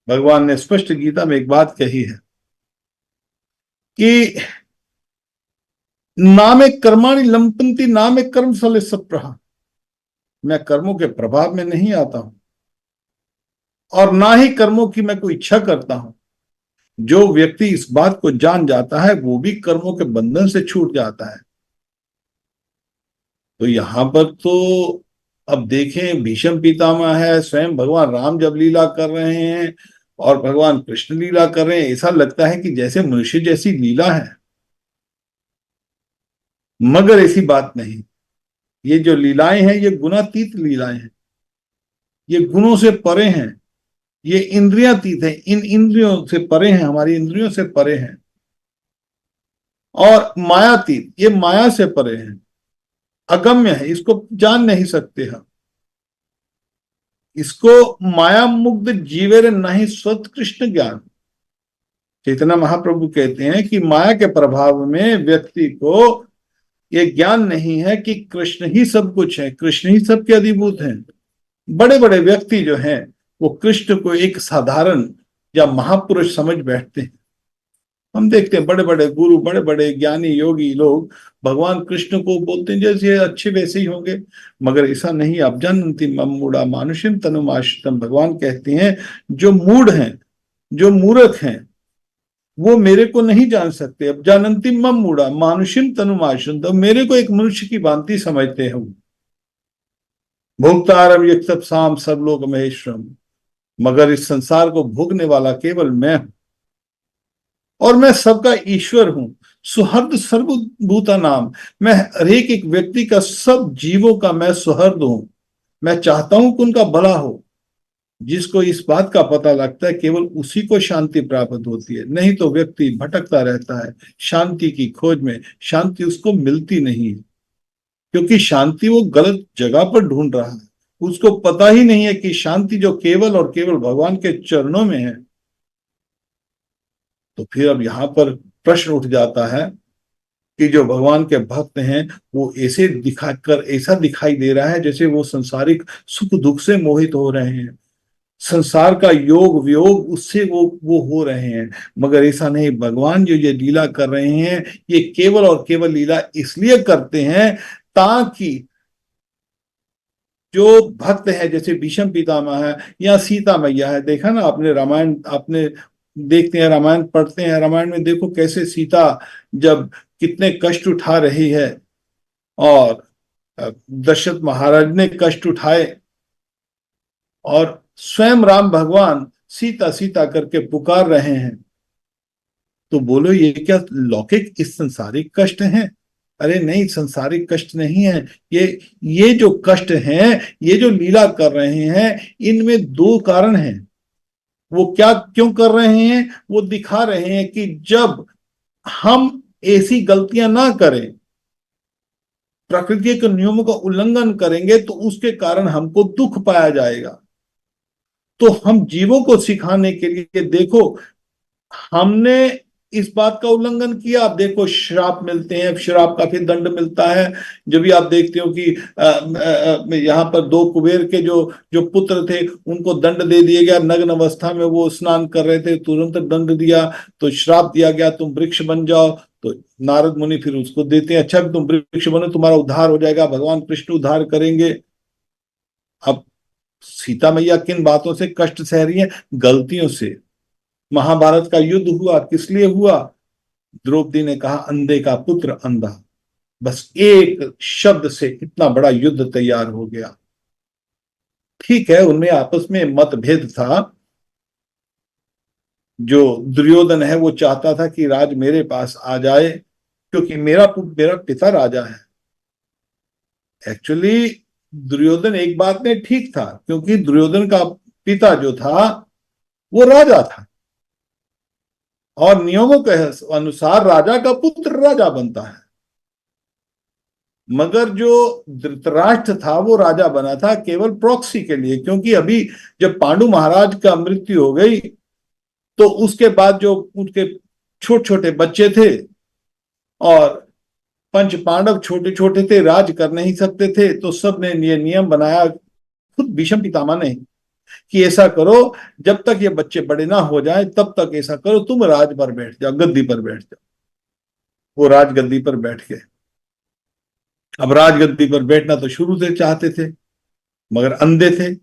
भगवान ने स्पष्ट गीता में एक बात कही है कि नामे कर्माणि लंपंति नामे कर्म फले सप्रहा। मैं कर्मों के प्रभाव में नहीं आता हूं और ना ही कर्मों की मैं कोई इच्छा करता हूं। जो व्यक्ति इस बात को जान जाता है वो भी कर्मों के बंधन से छूट जाता है। तो यहां पर तो अब देखें, भीष्म पितामह है, स्वयं भगवान राम जब लीला कर रहे हैं और भगवान कृष्ण लीला कर रहे हैं, ऐसा लगता है कि जैसे मनुष्य जैसी लीला है, मगर ऐसी बात नहीं। ये जो लीलाएं हैं ये गुणातीत लीलाएं हैं, ये गुणों से परे हैं, ये इंद्रियातीत है, इन इंद्रियों से परे हैं, हमारी इंद्रियों से परे हैं। और मायातीत, ये माया से परे हैं, अगम्य है, इसको जान नहीं सकते हम। इसको माया मुग्ध जीवेर नहीं स्वत कृष्ण ज्ञान। चैतन्य महाप्रभु कहते हैं कि माया के प्रभाव में व्यक्ति को ये ज्ञान नहीं है कि कृष्ण ही सब कुछ है, कृष्ण ही सबके अधिभूत हैं। बड़े बड़े व्यक्ति जो हैं वो कृष्ण को एक साधारण या महापुरुष समझ बैठते हैं। हम देखते हैं बड़े बड़े गुरु, बड़े बड़े ज्ञानी योगी लोग भगवान कृष्ण को बोलते हैं जैसे अच्छे वैसे ही होंगे, मगर ऐसा नहीं। अब जानन्ति मम मूढ़ा मानुषिम तनुमाश्रितम, भगवान कहते हैं जो मूढ़ हैं, जो मूर्ख हैं, वो मेरे को नहीं जान सकते। अब जानन्ति मम मूढ़ा मानुषिम तनुमाश्रितम, मेरे को एक मनुष्य की भांति समझते हैं। भोक्तारम यक्षप साम सब लोग महेश्वरम, मगर इस संसार को भोगने वाला केवल मैं हूं और मैं सबका ईश्वर हूं। सुहृद सर्वभूता नाम, मैं हर एक व्यक्ति का, सब जीवों का मैं सुहृद हूं। मैं चाहता हूं कि उनका भला हो। जिसको इस बात का पता लगता है केवल उसी को शांति प्राप्त होती है, नहीं तो व्यक्ति भटकता रहता है शांति की खोज में। शांति उसको मिलती नहीं है क्योंकि शांति वो गलत जगह पर ढूंढ रहा है। उसको पता ही नहीं है कि शांति जो केवल और केवल भगवान के चरणों में है। तो फिर अब यहां पर प्रश्न उठ जाता है कि जो भगवान के भक्त हैं वो ऐसे दिखाकर, ऐसा दिखाई दे रहा है जैसे वो संसारिक सुख दुख से मोहित हो रहे हैं, संसार का योग वियोग उससे वो हो रहे हैं। मगर ऐसा नहीं, भगवान जो ये लीला कर रहे हैं ये केवल और केवल लीला इसलिए करते हैं ताकि जो भक्त है, जैसे भीष्म पितामह है या सीता मैया है, देखा ना आपने रामायण, आपने देखते हैं रामायण पढ़ते हैं, रामायण में देखो कैसे सीता जब कितने कष्ट उठा रही है और दशरथ महाराज ने कष्ट उठाए और स्वयं राम भगवान सीता सीता करके पुकार रहे हैं। तो बोलो ये क्या लौकिक इस संसारिक कष्ट हैं? अरे नहीं, संसारिक कष्ट नहीं है ये। ये जो कष्ट हैं, ये जो लीला कर रहे हैं, इनमें दो कारण हैं। वो क्या क्यों कर रहे हैं? वो दिखा रहे हैं कि जब हम ऐसी गलतियां ना करें, प्रकृति के नियमों का उल्लंघन करेंगे तो उसके कारण हमको दुख पाया जाएगा। तो हम जीवों को सिखाने के लिए, देखो हमने इस बात का उल्लंघन किया, आप देखो श्राप मिलते हैं, श्राप का फिर दंड मिलता है। जब भी आप देखते हो कि यहाँ पर दो कुबेर के जो जो पुत्र थे उनको दंड दे दिया गया, नग्न अवस्था में वो स्नान कर रहे थे, तुरंत दंड दिया, तो श्राप दिया गया तुम वृक्ष बन जाओ। तो नारद मुनि फिर उसको देते हैं, अच्छा तुम वृक्ष बनो तुम्हारा उद्धार हो जाएगा, भगवान कृष्ण उद्धार करेंगे। अब सीता मैया किन बातों से कष्ट सह रही है? गलतियों से। महाभारत का युद्ध हुआ, किस लिए हुआ? द्रौपदी ने कहा अंधे का पुत्र अंधा, बस एक शब्द से इतना बड़ा युद्ध तैयार हो गया। ठीक है, उनमें आपस में मतभेद था। जो दुर्योधन है वो चाहता था कि राज मेरे पास आ जाए क्योंकि मेरा पिता राजा है। एक्चुअली दुर्योधन एक बात में ठीक था क्योंकि दुर्योधन का पिता जो था वो राजा था और नियमों के अनुसार राजा का पुत्र राजा बनता है। मगर जो धृतराष्ट्र था वो राजा बना था केवल प्रॉक्सी के लिए, क्योंकि अभी जब पांडु महाराज का मृत्यु हो गई तो उसके बाद जो उनके छोटे छोटे बच्चे थे और पंच पांडव छोटे छोटे थे, राज कर नहीं सकते थे, तो सबने ये नियम बनाया, खुद भीष्म पितामह ने कि ऐसा करो, जब तक ये बच्चे बड़े ना हो जाएं तब तक ऐसा करो, तुम राज पर बैठ जाओ, गद्दी पर बैठ जाओ। वो राजगद्दी पर बैठ गए। अब राजगद्दी पर बैठना तो शुरू से चाहते थे, मगर अंधे थे।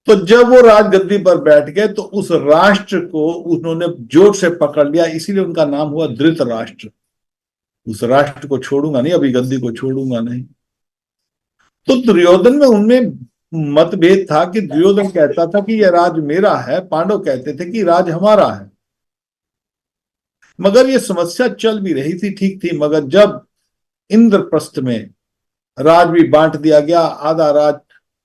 तो जब वो राजगद्दी पर बैठ गए तो उस राष्ट्र को उन्होंने जोर से पकड़ लिया, इसीलिए उनका नाम हुआ धृतराष्ट्र। उस राष्ट्र को छोड़ूंगा नहीं, अभी गद्दी को छोड़ूंगा नहीं। तो दुर्योधन में उनमें मतभेद था कि दुर्योधन कहता था कि यह राज मेरा है, पांडव कहते थे कि राज हमारा है। मगर ये समस्या चल भी रही थी, ठीक थी। मगर जब इंद्रप्रस्थ में राज भी बांट दिया गया, आधा राज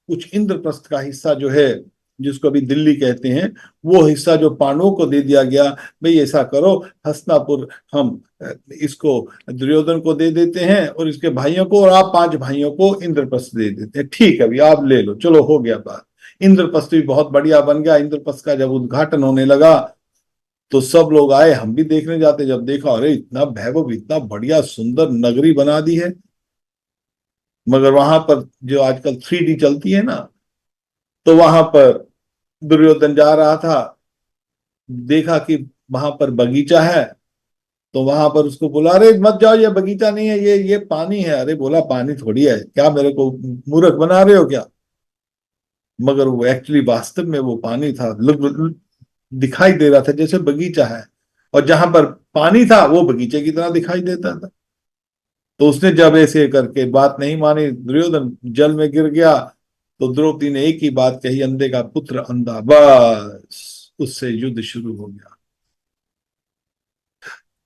कुछ इंद्रप्रस्थ का हिस्सा जो है, जिसको अभी दिल्ली कहते हैं, वो हिस्सा जो पांडवों को दे दिया गया। भाई ऐसा करो, हस्तिनापुर हम इसको दुर्योधन को दे देते हैं और इसके भाइयों को, और आप 5 भाइयों को इंद्रप्रस्थ दे देते हैं। ठीक है अभी आप ले लो, चलो हो गया बात। इंद्रप्रस्थ भी बहुत बढ़िया बन गया। इंद्रप्रस्थ का जब उद्घाटन होने लगा तो सब लोग आए, हम भी देखने जाते। जब देखा, अरे इतना वैभव, इतना बढ़िया सुंदर नगरी बना दी है। मगर वहां पर जो आजकल 3D चलती है ना, तो वहां पर दुर्योधन जा रहा था, देखा कि वहां पर बगीचा है, तो वहां पर उसको बोला, अरे मत जाओ, ये बगीचा नहीं है, ये पानी है। अरे बोला, पानी थोड़ी है, क्या मेरे को मूर्ख बना रहे हो क्या? मगर वो एक्चुअली वास्तव में वो पानी था, दिखाई दे रहा था जैसे बगीचा है, और जहां पर पानी था वो बगीचे की तरह दिखाई देता था। तो उसने जब ऐसे करके बात नहीं मानी, दुर्योधन जल में गिर गया। तो द्रौपदी ने एक ही बात कही, अंधे का पुत्र अंधा, बस उससे युद्ध शुरू हो गया।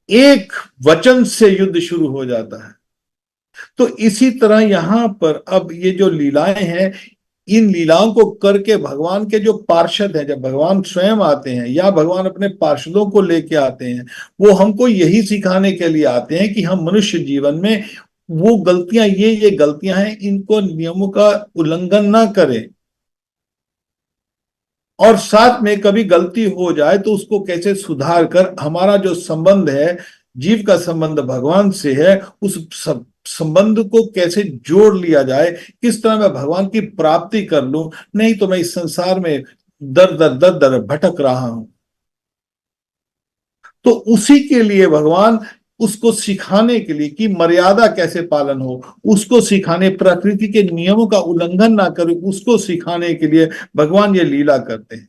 एक वचन से युद्ध शुरू हो जाता है। तो इसी तरह यहां पर अब ये जो लीलाएं हैं, इन लीलाओं को करके भगवान के जो पार्षद हैं, जब भगवान स्वयं आते हैं या भगवान अपने पार्षदों को लेके आते हैं, वो हमको यही सिखाने के लिए आते हैं कि हम मनुष्य जीवन में वो गलतियां, ये गलतियां हैं, इनको नियमों का उल्लंघन ना करें। और साथ में कभी गलती हो जाए तो उसको कैसे सुधार कर हमारा जो संबंध है, जीव का संबंध भगवान से है, उस संबंध को कैसे जोड़ लिया जाए, किस तरह मैं भगवान की प्राप्ति कर लूं। नहीं तो मैं इस संसार में दर दर दर दर भटक रहा हूं। तो उसी के लिए भगवान उसको सिखाने के लिए कि मर्यादा कैसे पालन हो, उसको सिखाने, प्रकृति के नियमों का उल्लंघन ना करे, उसको सिखाने के लिए भगवान ये लीला करते हैं।